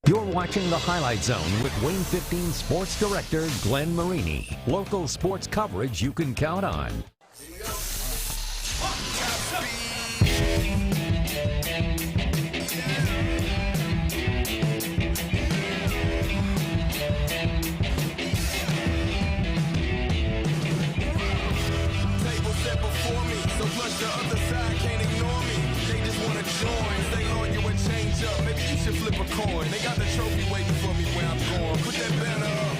You're watching the Highlight Zone with Wayne 15 Sports Director Glenn Marini. Local sports coverage you can count on. Flip a coin. They got the trophy waiting for me where I'm going. Put that banner up.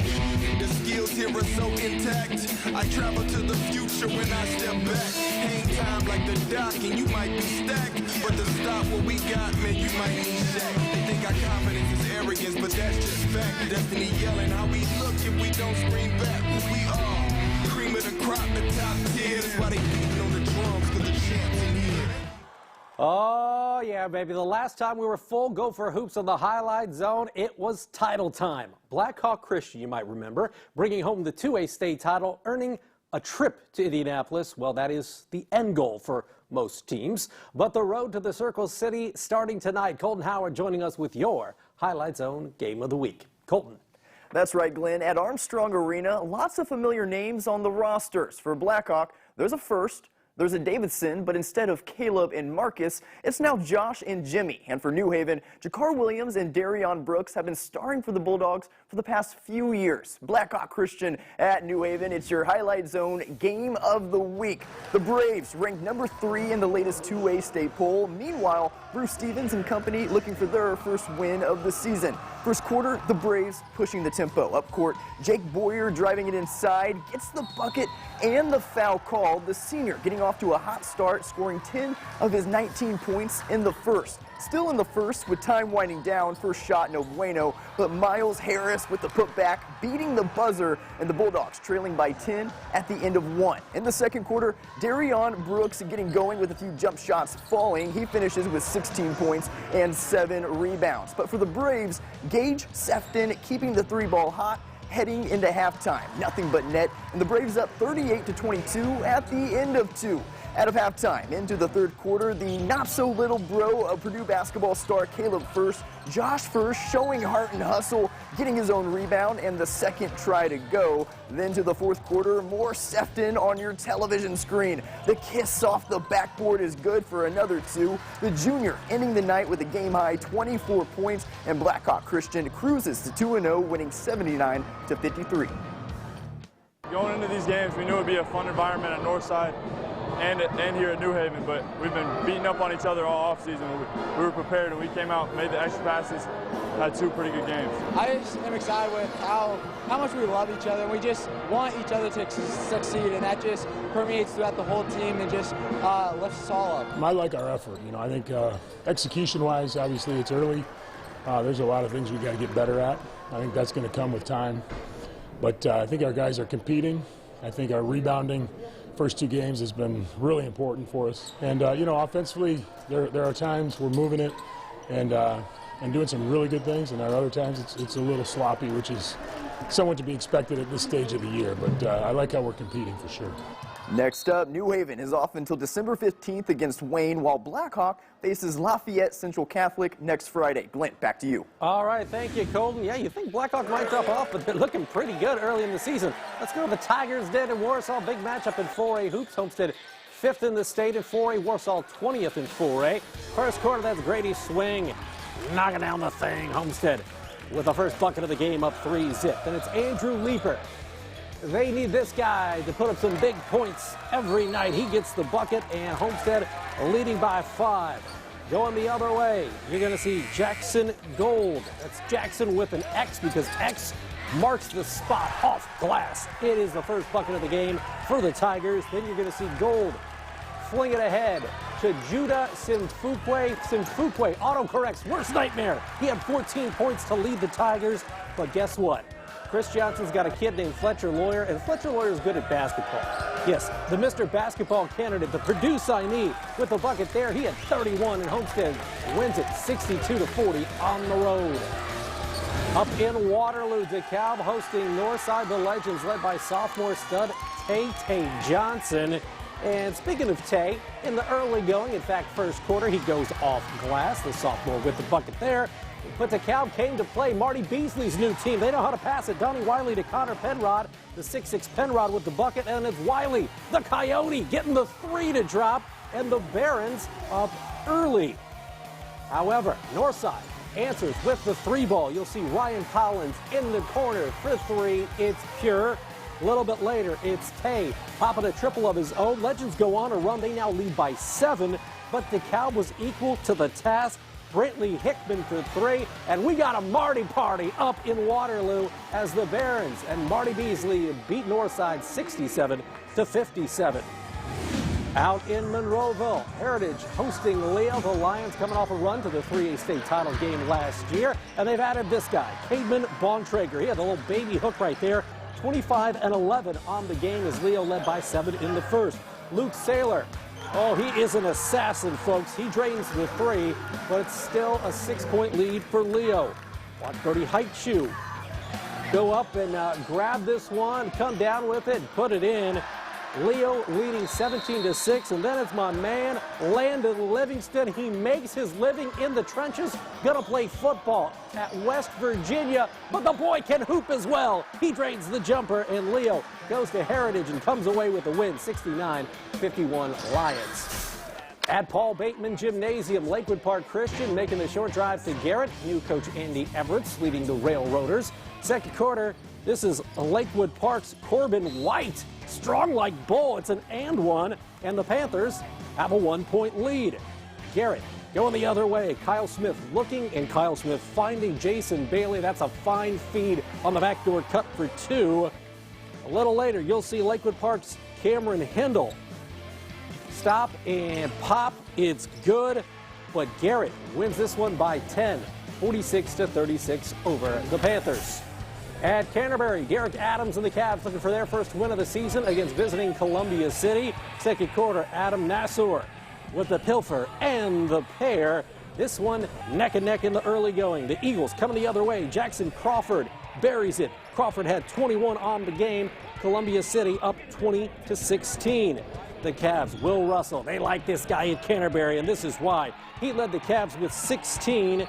The skills here are so intact. I travel to the future when I step back. Hang time like the dock and you might be stacked. But to stop what we got, man, you might need Shaq. They think our confidence is arrogance, but that's just fact. Destiny yelling how we look if we don't scream back. We are cream of the crop, the top tier. That's why they beating on the drums, cause the champs in here. Oh, yeah, baby. The last time we were full Gopher Hoops on the Highlight Zone, it was title time. Blackhawk Christian, you might remember, bringing home the 2A state title, earning a trip to Indianapolis. Well, that is the end goal for most teams. But the road to the Circle City starting tonight. Colton Howard joining us with your Highlight Zone Game of the Week. Colton. That's right, Glenn. At Armstrong Arena, lots of familiar names on the rosters. For Blackhawk, there's a first. There's a Davidson, but instead of Caleb and Marcus, it's now Josh and Jimmy. And for New Haven, Jakar Williams and Darion Brooks have been starring for the Bulldogs for the past few years. Blackhawk Christian at New Haven, it's your Highlight Zone Game of the Week. The Braves ranked number 3 in the latest 2A state poll. Meanwhile, Bruce Stevens and company looking for their first win of the season. First quarter, the Braves pushing the tempo. Up court, Jake Boyer driving it inside, gets the bucket and the foul called. The senior getting off to a hot start, scoring 10 of his 19 points in the first. Still in the first with time winding down, first shot no bueno, but Miles Harris with the putback beating the buzzer, and the Bulldogs trailing by 10 at the end of 1. In the second quarter, Darion Brooks getting going with a few jump shots falling. He finishes with 16 points and 7 rebounds. But for the Braves, Gage Sefton keeping the 3-ball hot, heading into halftime. Nothing but net, and the Braves up 38-22 at the end of 2. Out of halftime, into the third quarter, the not-so-little bro of Purdue basketball star Caleb First, Josh First, showing heart and hustle, getting his own rebound and the second try to go. Then to the fourth quarter, more Sefton on your television screen. The kiss off the backboard is good for another 2. The junior ending the night with a game-high 24 points, and Blackhawk Christian cruises to 2-0, winning 79-53. Going into these games, we knew it would be a fun environment at Northside and here at New Haven, but we've been beating up on each other all offseason. We were prepared, and we came out, made the extra passes, had 2 pretty good games. I just am excited with how much we love each other, and we just want each other to succeed, and that just permeates throughout the whole team and just lifts us all up. I like our effort. I think execution-wise, obviously it's early. There's a lot of things we got to get better at. I think that's going to come with time. But I think our guys are competing. I think our rebounding first 2 games has been really important for us. And, offensively, there are times we're moving it and doing some really good things, and there are other times it's a little sloppy, which is somewhat to be expected at this stage of the year. But I like how we're competing for sure. Next up, New Haven is off until December 15th against Wayne, while Blackhawk faces Lafayette Central Catholic next Friday. Glenn, back to you. All right, thank you, Colton. Yeah, you think Blackhawk might drop off, but they're looking pretty good early in the season. Let's go to the Tigers Den in Warsaw. Big matchup in 4A hoops. Homestead 5th in the state in 4A. Warsaw 20th in 4A. First quarter, that's Grady Swing knocking down the thing. Homestead with the first bucket of the game, up 3-zip. Then it's Andrew Leeper. They need this guy to put up some big points every night. He gets the bucket, and Homestead leading by 5. Going the other way, you're going to see Jackson Gold. That's Jackson with an X because X marks the spot off glass. It is the first bucket of the game for the Tigers. Then you're going to see Gold fling it ahead to Judah Simfukwe. Simfukwe autocorrects, worst nightmare. He had 14 points to lead the Tigers, but guess what? Chris Johnson's got a kid named Fletcher Lawyer, and Fletcher Lawyer is good at basketball. Yes, the Mr. Basketball candidate, the Purdue signee, with the bucket there. He had 31, and Homestead wins it 62-40 on the road. Up in Waterloo, DeKalb hosting Northside. The Legends led by sophomore stud Tay Johnson. And speaking of Tay, in the early going, in fact, first quarter, he goes off glass. The sophomore with the bucket there. But DeKalb came to play. Marty Beasley's new team. They know how to pass it. Donnie Wiley to Connor Penrod. The 6'6" Penrod with the bucket. And it's Wiley, the Coyote, getting the 3 to drop. And the Barons up early. However, Northside answers with the 3 ball. You'll see Ryan Collins in the corner for 3. It's pure. A little bit later, it's Tay popping a triple of his own. Legends go on a run. They now lead by 7. But DeKalb was equal to the task. Brentley Hickman for 3, and we got a Marty party up in Waterloo as the Barons and Marty Beasley beat Northside 67 to 57. Out in Monroeville, Heritage hosting Leo. The Lions coming off a run to the 3A state title game last year, and they've added this guy, Cademan Bontrager. He had a little baby hook right there. 25 and 11 on the game as Leo led by 7 in the first. Luke Saylor. Oh, he is an assassin, folks. He drains the 3, but it's still a 6-point lead for Leo. Watch Brody Height-Chew go up and grab this one, come down with it, put it in. Leo leading 17-6, and then it's my man, Landon Livingston. He makes his living in the trenches, gonna play football at West Virginia, but the boy can hoop as well. He drains the jumper, and Leo goes to Heritage and comes away with the win, 69-51 Lions. At Paul Bateman Gymnasium, Lakewood Park Christian making the short drive to Garrett. New coach Andy Everett's leading the Railroaders. Second quarter, this is Lakewood Park's Corbin White. Strong like bull. It's an and one, and the Panthers have a 1-point lead. Garrett going the other way. Kyle Smith looking, and Kyle Smith finding Jason Bailey. That's a fine feed on the backdoor cut for 2. A little later, you'll see Lakewood Park's Cameron Hindle stop and pop. It's good, but Garrett wins this one by 10, 46-36 over the Panthers. At Canterbury, Derek Adams and the Cavs looking for their first win of the season against visiting Columbia City. Second quarter, Adam Nassor with the pilfer and the pair. This one neck and neck in the early going. The Eagles coming the other way. Jackson Crawford buries it. Crawford had 21 on the game. Columbia City up 20-16. The Cavs, Will Russell, they like this guy at Canterbury, and this is why. He led the Cavs with 16.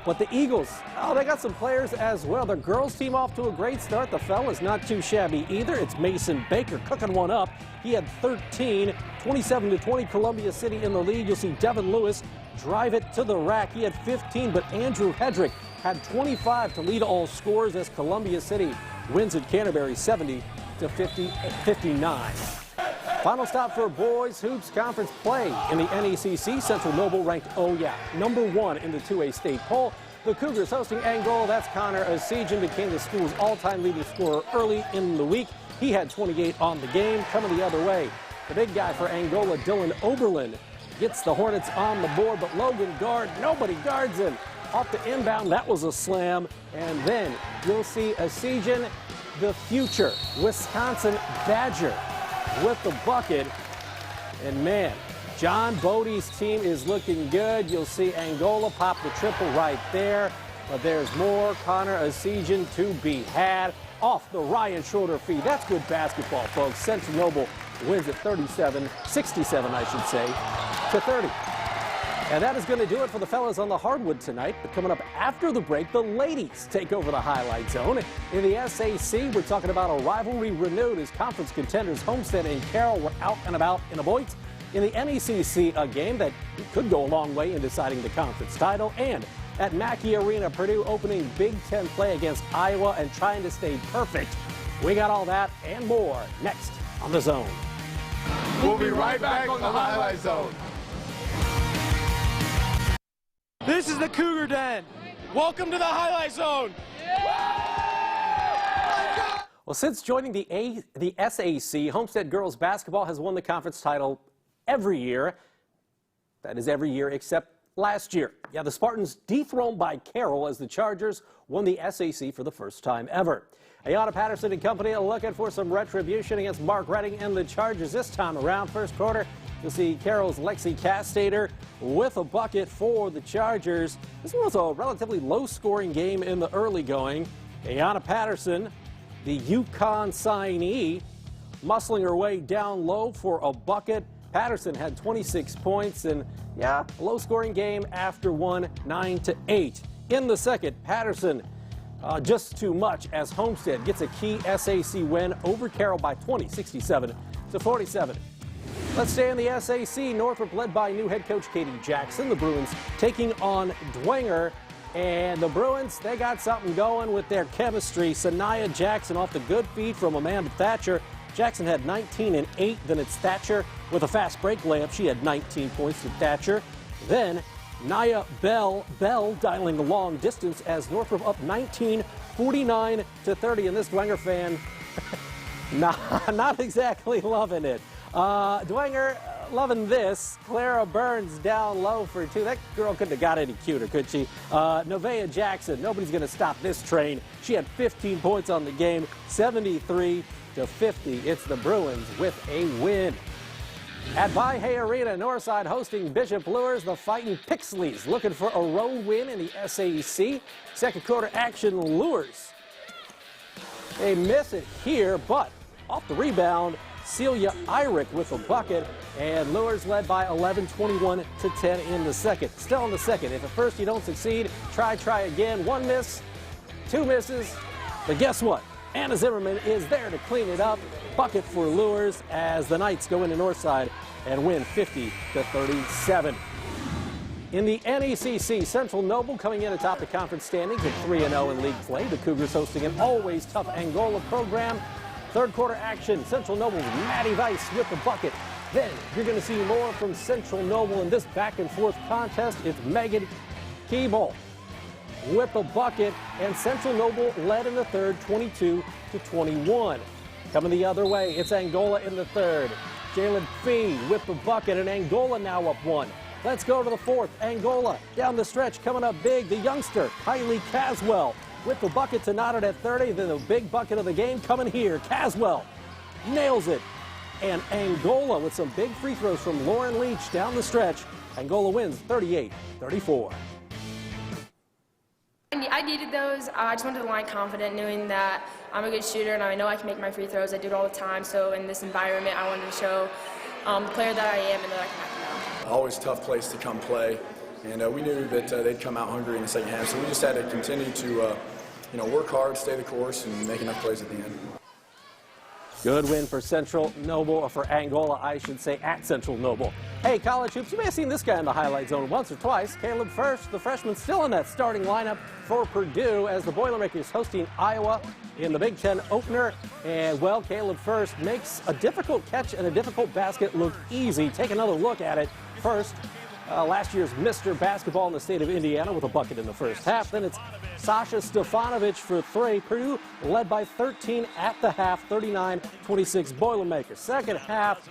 But the Eagles, oh, they got some players as well. The girls team off to a great start. The fellas not too shabby either. It's Mason Baker cooking one up. He had 13, 27-20 Columbia City in the lead. You'll see Devin Lewis drive it to the rack. He had 15, but Andrew Hedrick had 25 to lead all scores as Columbia City wins at Canterbury 70-59. Final stop for boys hoops conference play in the NECC. Central Noble ranked, number 1 in the 2A state poll. The Cougars hosting Angola. That's Connor Asijan, became the school's all-time leading scorer early in the week. He had 28 on the game. Coming the other way, the big guy for Angola, Dylan Oberlin, gets the Hornets on the board, but Logan Guard, nobody guards him. Off the inbound, that was a slam. And then you'll see Asijan, the future Wisconsin Badger, with the bucket. And man, John Bodie's team is looking good. You'll see Angola pop the triple right there, but there's more. Connor Asijan to be had off the Ryan Schroeder feed. That's good basketball, folks. Central Noble wins at 67 I should say, to 30. And that is going to do it for the fellas on the hardwood tonight. But coming up after the break, the ladies take over the highlight zone. In the SAC, we're talking about a rivalry renewed as conference contenders Homestead and Carroll were out and about in Aboit. In the NECC, a game that could go a long way in deciding the conference title. And at Mackey Arena, Purdue opening Big Ten play against Iowa and trying to stay perfect. We got all that and more next on The Zone. We'll be right back on the highlight zone. This is the Cougar Den. Welcome to the Highlight Zone. Well, since joining the SAC, Homestead girls basketball has won the conference title every year. That is every year except last year. Yeah, the Spartans dethroned by Carroll as the Chargers won the SAC for the first time ever. Ayanna Patterson and company are looking for some retribution against Mark Redding and the Chargers this time around. First quarter, you'll see Carroll's Lexi Castater with a bucket for the Chargers. This was a relatively low-scoring game in the early going. Ayanna Patterson, the UConn signee, muscling her way down low for a bucket. Patterson had 26 points, and yeah, a low-scoring game after one, 9-8. In the second, Patterson just too much as Homestead gets a key SAC win over Carroll by 20, 67-47. Let's stay in the SAC. Northrop led by new head coach Katie Jackson. The Bruins taking on Dwenger. And the Bruins, they got something going with their chemistry. Sanaya Jackson off the good feed from Amanda Thatcher. Jackson had 19 and 8. Then it's Thatcher with a fast break layup. She had 19 points to Thatcher. Then Nia Bell dialing the long distance as Northrop up 19, 49-30. And this Dwenger fan, not exactly loving it. Dwenger loving this. Clara Burns down low for 2. That girl couldn't have got any cuter, could she? Nevaeh Jackson, nobody's going to stop this train. She had 15 points on the game, 73-50. It's the Bruins with a win. At Vihey Arena, Northside hosting Bishop Lures. The Fighting Pixleys looking for a road win in the SAC. Second quarter action, Lures. They miss it here, but off the rebound, Celia Irick with a bucket, and Lures led by 11, 21-10 in the second. Still in the second. If at first you don't succeed, try again. 1 miss, 2 misses, but guess what? Anna Zimmerman is there to clean it up. Bucket for Lures as the Knights go into Northside and win 50-37. In the NECC, Central Noble coming in atop the conference standings at 3-0 in league play. The Cougars hosting an always tough Angola program. Third quarter action, Central Noble's Maddie Weiss with the bucket. Then you're going to see more from Central Noble in this back and forth contest. It's Megan Keeble with the bucket, and Central Noble led in the third, 22-21. Coming the other way, it's Angola in the third. Jalen Fee with the bucket, and Angola now up 1. Let's go to the fourth. Angola down the stretch, coming up big. The youngster, Kylie Caswell, with the bucket to knot it at 30. Then the big bucket of the game coming here. Caswell nails it. And Angola with some big free throws from Lauren Leach down the stretch. Angola wins 38-34. I needed those. I just went to the line confident, knowing that I'm a good shooter and I know I can make my free throws. I do it all the time. So in this environment, I wanted to show the player that I am and that I can act now. Always tough place to come play. And we knew that they'd come out hungry in the second half. So we just had to continue to work hard, stay the course, and make enough plays at the end. Good win for Central Noble, or for Angola, I should say, at Central Noble. Hey, college hoops, you may have seen this guy in the highlight zone once or twice. Caleb First, the freshman, still in that starting lineup for Purdue as the Boilermakers hosting Iowa in the Big Ten opener. And, well, Caleb First makes a difficult catch and a difficult basket look easy. Take another look at it. First, last year's Mr. Basketball in the state of Indiana with a bucket in the first half. Then it's Sasha Stefanovic for 3. Purdue led by 13 at the half, 39-26 Boilermakers. Second half,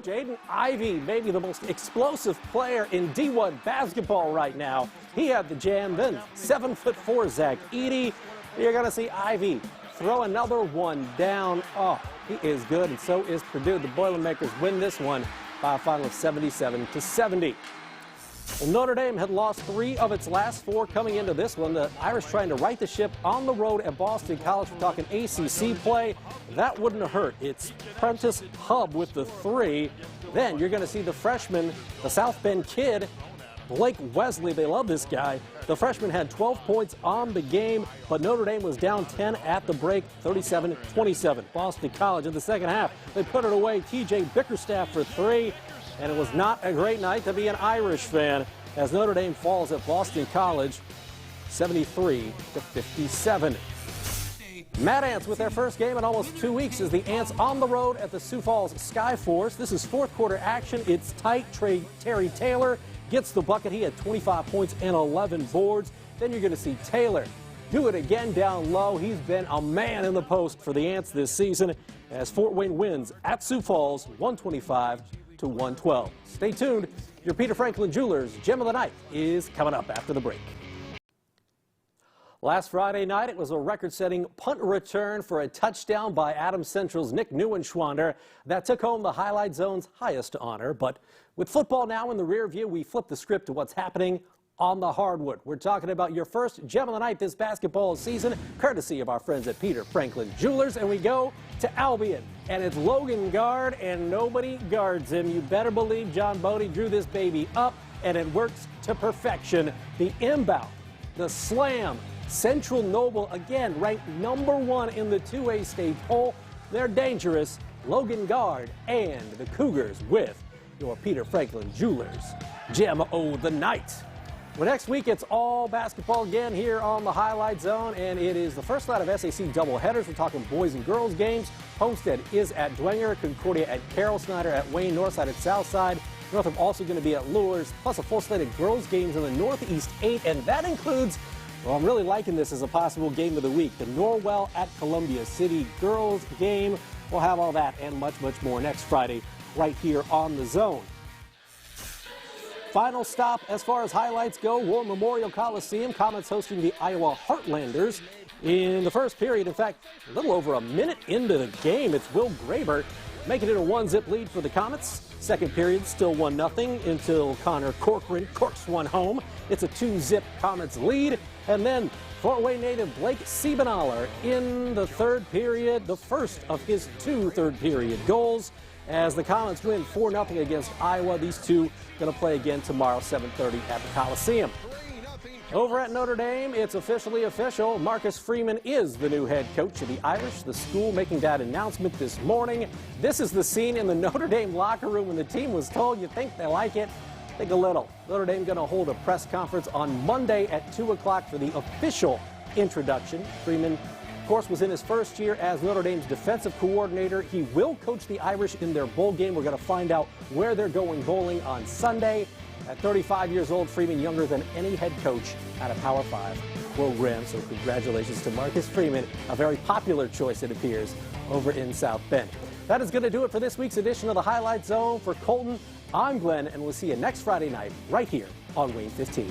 Jaden Ivey, maybe the most explosive player in D1 basketball right now. He had the jam. Then 7'4" Zach Edey. You're going to see Ivey throw another one down. Oh, he is good, and so is Purdue. The Boilermakers win this one by a final of 77-70. Well, Notre Dame had lost 3 of its last 4 coming into this one. The Irish trying to right the ship on the road at Boston College. We're talking ACC play. That wouldn't have hurt. It's Prentice Hub with the 3. Then you're going to see the freshman, the South Bend kid, Blake Wesley. They love this guy. The freshman had 12 points on the game, but Notre Dame was down 10 at the break, 37-27. Boston College in the second half, they put it away. TJ Bickerstaff for 3, and it was not a great night to be an Irish fan as Notre Dame falls at Boston College, 73-57. Mad Ants with their first game in almost 2 weeks as the Ants on the road at the Sioux Falls Skyforce. This is fourth quarter action. It's tight. Terry Taylor gets the bucket. He had 25 points and 11 boards. Then you're going to see Taylor do it again down low. He's been a man in the post for the Ants this season as Fort Wayne wins at Sioux Falls 125-112. Stay tuned. Your Peter Franklin Jewelers Gem of the Night is coming up after the break. Last Friday night, it was a record-setting punt return for a touchdown by Adams Central's Nick Neuenschwander that took home the Highlight Zone's highest honor. But with football now in the rear view, we flip the script to what's happening on the hardwood. We're talking about your first Gem of the Night this basketball season, courtesy of our friends at Peter Franklin Jewelers. And we go to Albion, and it's Logan Guard, and nobody guards him. You better believe John Bodie drew this baby up, and it works to perfection. The inbound the Slam. Central Noble, again, ranked #1 in the 2A state poll. They're dangerous. Logan Guard and the Cougars with your Peter Franklin Jewelers Gem o' the Night. Well, next week, it's all basketball again here on the Highlight Zone, and it is the first night of SAC doubleheaders. We're talking boys and girls games. Homestead is at Dwenger, Concordia at Carroll, Snyder at Wayne, Northside at Southside. Northrop also going to be at Lures, plus a full slate of girls games in the Northeast 8, and that includes, well, I'm really liking this as a possible game of the week, the Norwell at Columbia City girls game. We'll have all that and much, much more next Friday right here on the Zone. Final stop as far as highlights go, War Memorial Coliseum. Comets hosting the Iowa Heartlanders in the first period. In fact, a little over a minute into the game, it's Will Graber making it a 1-zip lead for the Comets. Second period, still 1-0 until Connor Corcoran corks one home. It's a 2-zip Comets lead. And then Fort Wayne native Blake Siebenaler in the third period, the first of his 2 third-period goals. As the Comets win 4-0 against Iowa. These two going to play again tomorrow, 7:30 at the Coliseum. Over at Notre Dame, it's officially official. Marcus Freeman is the new head coach of the Irish. The school making that announcement this morning. This is the scene in the Notre Dame locker room when the team was told, you think they like it? Think a little. Notre Dame going to hold a press conference on Monday at 2 o'clock for the official introduction. Freeman, of course, was in his first year as Notre Dame's defensive coordinator. He will coach the Irish in their bowl game. We're going to find out where they're going bowling on Sunday. At 35 years old, Freeman younger than any head coach at a Power 5 program. So congratulations to Marcus Freeman, a very popular choice, it appears, over in South Bend. That is going to do it for this week's edition of the Highlight Zone. For Colton, I'm Glenn, and we'll see you next Friday night right here on Wayne 15.